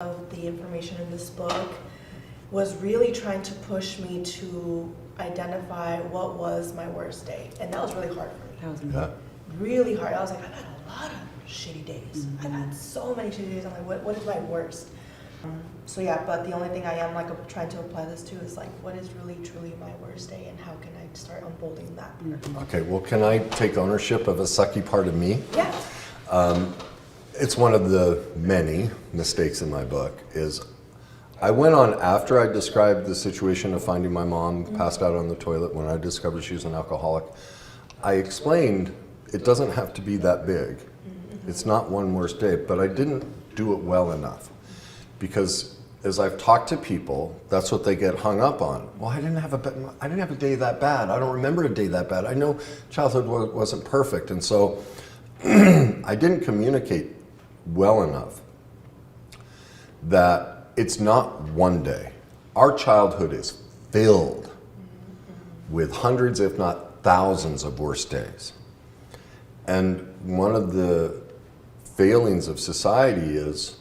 of the information in this book was really trying to push me to identify what was my worst day. And that was really hard for me. Really hard. I was like, I've had a lot of shitty days. I've had so many shitty days. I'm like, what is my worst? So yeah, but the only thing I am like trying to apply this to is like, what is really truly my worst day, and how can I start unfolding that part? Okay, well, can I take ownership of a sucky part of me? Yeah. It's one of the many mistakes in my book is I went on after I described the situation of finding my mom passed out on the toilet when I discovered she was an alcoholic. I explained it doesn't have to be that big. It's not one worst day, but I didn't do it well enough. Because as I've talked to people, that's what they get hung up on. Well, I didn't have a day that bad. I don't remember a day that bad. I know childhood wasn't perfect, and so I didn't communicate well enough that it's not one day. Our childhood is filled with hundreds, if not thousands, of worst days. And one of the failings of society is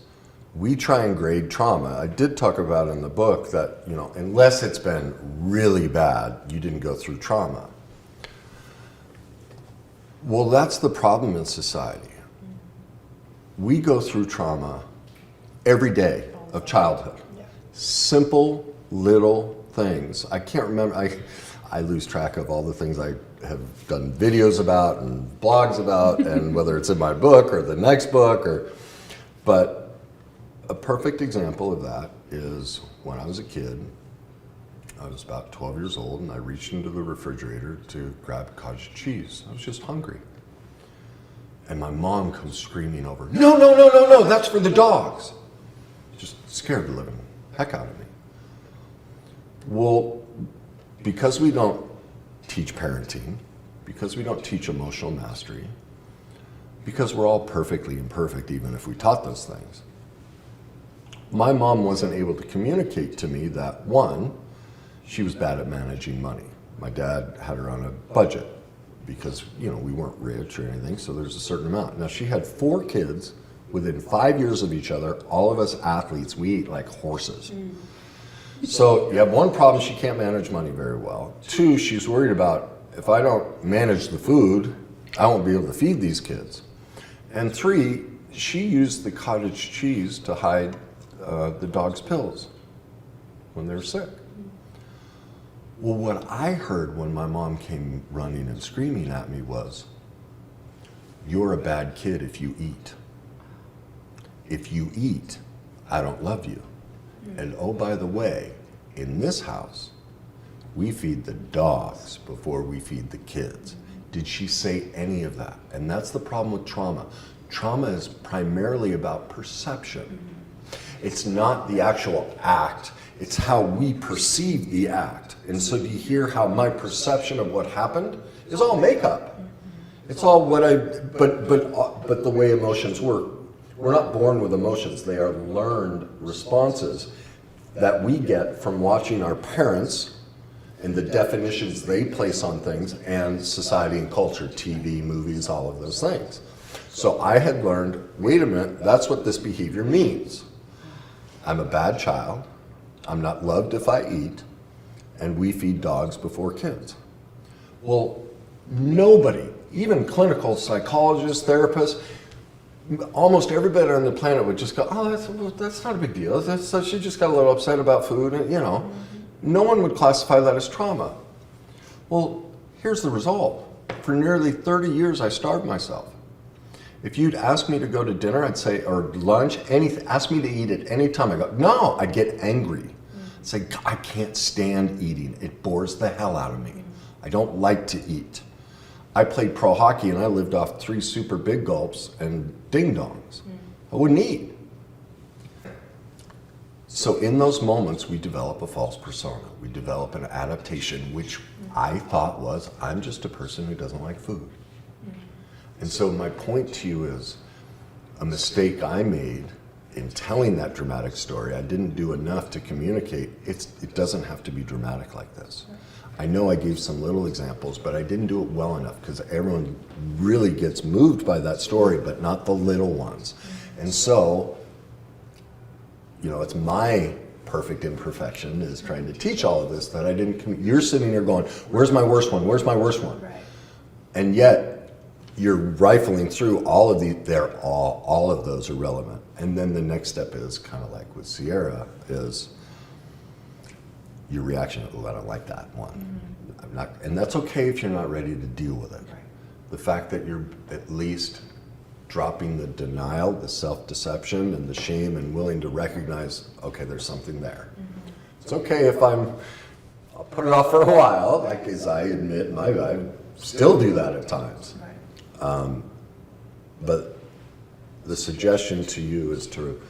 we try and grade trauma. I did talk about in the book that, unless it's been really bad, you didn't go through trauma. Well, that's the problem in society. We go through trauma every day of childhood. Simple little things. I can't remember, I lose track of all the things I have done videos about and blogs about, and whether it's in my book or the next book, but a perfect example of that is when I was a kid. I was about 12 years old, and I reached into the refrigerator to grab cottage cheese. I was just hungry. And my mom comes screaming over, no, that's for the dogs. Just scared the living heck out of me. Well, because we don't teach parenting, because we don't teach emotional mastery, because we're all perfectly imperfect even if we taught those things, my mom wasn't able to communicate to me that, one, she was bad at managing money. My dad had her on a budget because, we weren't rich or anything, so there's a certain amount. Now, she had 4 kids within 5 years of each other, all of us athletes, we ate like horses. So you have one problem, she can't manage money very well. 2, she's worried about, if I don't manage the food, I won't be able to feed these kids. And 3, she used the cottage cheese to hide the dog's pills when they were sick. Well, what I heard when my mom came running and screaming at me was, you're a bad kid if you eat. If you eat, I don't love you. And oh, by the way, in this house, we feed the dogs before we feed the kids. Did she say any of that? And that's the problem with trauma. Trauma is primarily about perception. It's not the actual act, it's how we perceive the act. And so do you hear how my perception of what happened is all makeup? It's all what but the way emotions work. We're not born with emotions, they are learned responses that we get from watching our parents and the definitions they place on things, and society and culture, TV, movies, all of those things. So I had learned, wait a minute, that's what this behavior means. I'm a bad child, I'm not loved if I eat, and we feed dogs before kids. Well, nobody, even clinical psychologists, therapists, almost everybody on the planet would just go, oh, that's not a big deal. So she just got a little upset about food, and no one would classify that as trauma. Well, here's the result. For nearly 30 years, I starved myself. If you'd ask me to go to dinner, I'd say, or lunch, anything, ask me to eat at any time. I go, no, I'd get angry. I'd say, I can't stand eating. It bores the hell out of me. I don't like to eat. I played pro hockey and I lived off 3 super big gulps and ding dongs. I wouldn't eat. So in those moments, we develop a false persona. We develop an adaptation, which I thought was, I'm just a person who doesn't like food. And so my point to you is, a mistake I made in telling that dramatic story, I didn't do enough to communicate, it doesn't have to be dramatic like this. I know I gave some little examples, but I didn't do it well enough because everyone really gets moved by that story, but not the little ones. And so it's my perfect imperfection is trying to teach all of this that I didn't. You're sitting there going, "Where's my worst one? Where's my worst one?" Right. And yet you're rifling through all of all of those are relevant. And then the next step is kind of like with Sierra is your reaction. Oh, I don't like that one. Mm-hmm. I'm not, and that's okay if you're not ready to deal with it. Right. The fact that you're at least dropping the denial, the self-deception, and the shame, and willing to recognize, okay, there's something there. Mm-hmm. It's okay if I'll put it off for a while, like as I admit, I still do that at times. Right. But the suggestion to you is to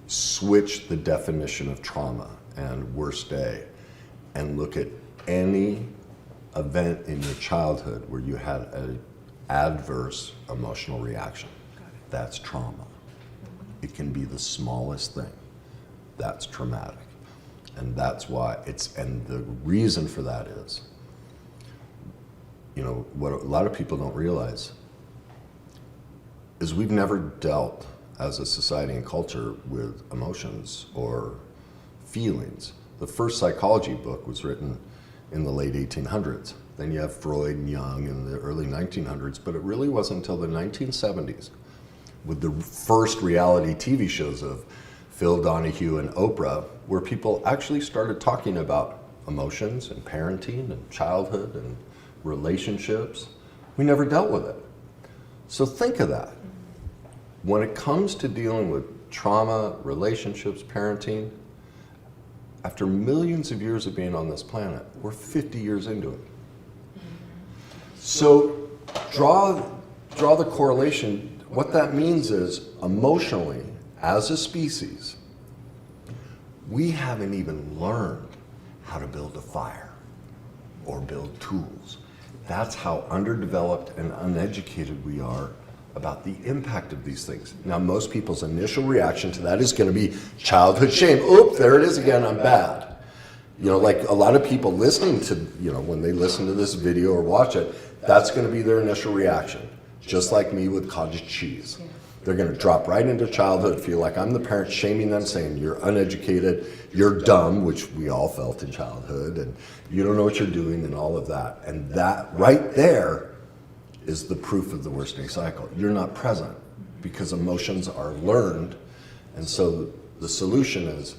switch the definition of trauma and worst day and look at any event in your childhood where you had an adverse emotional reaction. That's trauma. It can be the smallest thing. That's traumatic. And that's why and the reason for that is, what a lot of people don't realize is we've never dealt as a society and culture with emotions or feelings. The first psychology book was written in the late 1800s. Then you have Freud and Jung in the early 1900s, but it really wasn't until the 1970s with the first reality TV shows of Phil Donahue and Oprah, where people actually started talking about emotions and parenting and childhood and relationships. We never dealt with it. So think of that. When it comes to dealing with trauma, relationships, parenting, after millions of years of being on this planet, we're 50 years into it. So draw the correlation. What that means is emotionally, as a species, we haven't even learned how to build a fire or build tools. That's how underdeveloped and uneducated we are about the impact of these things. Now, most people's initial reaction to that is going to be childhood shame. Oop, there it is again, I'm bad. Like a lot of people listening to, when they listen to this video or watch it, that's going to be their initial reaction. Just like me with cottage cheese. They're going to drop right into childhood, feel like I'm the parent shaming them, saying you're uneducated, you're dumb, which we all felt in childhood, and you don't know what you're doing and all of that. And that right there is the proof of the worst day cycle. You're not present because emotions are learned. And so the solution is,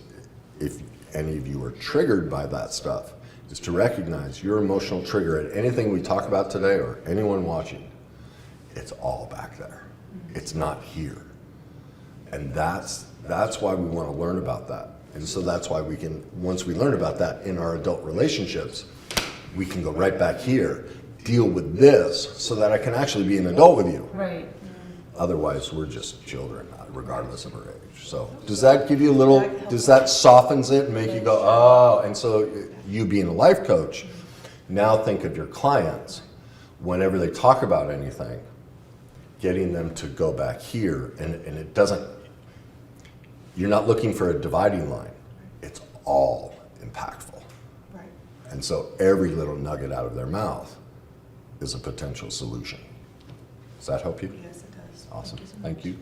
if any of you are triggered by that stuff, is to recognize your emotional trigger at anything we talk about today or anyone watching. It's all back there. It's not here. And that's why we want to learn about that. And so that's why we can, once we learn about that in our adult relationships, we can go right back here, deal with this, so that I can actually be an adult with you. Right. Otherwise, we're just children, regardless of our age. So does that give you a little, does that softens it and make you go, oh, and so you being a life coach, now think of your clients, whenever they talk about anything, getting them to go back here, and it doesn't, you're not looking for a dividing line. It's all impactful. Right. And so every little nugget out of their mouth is a potential solution. Does that help you? Yes, it does. Awesome. Thank you.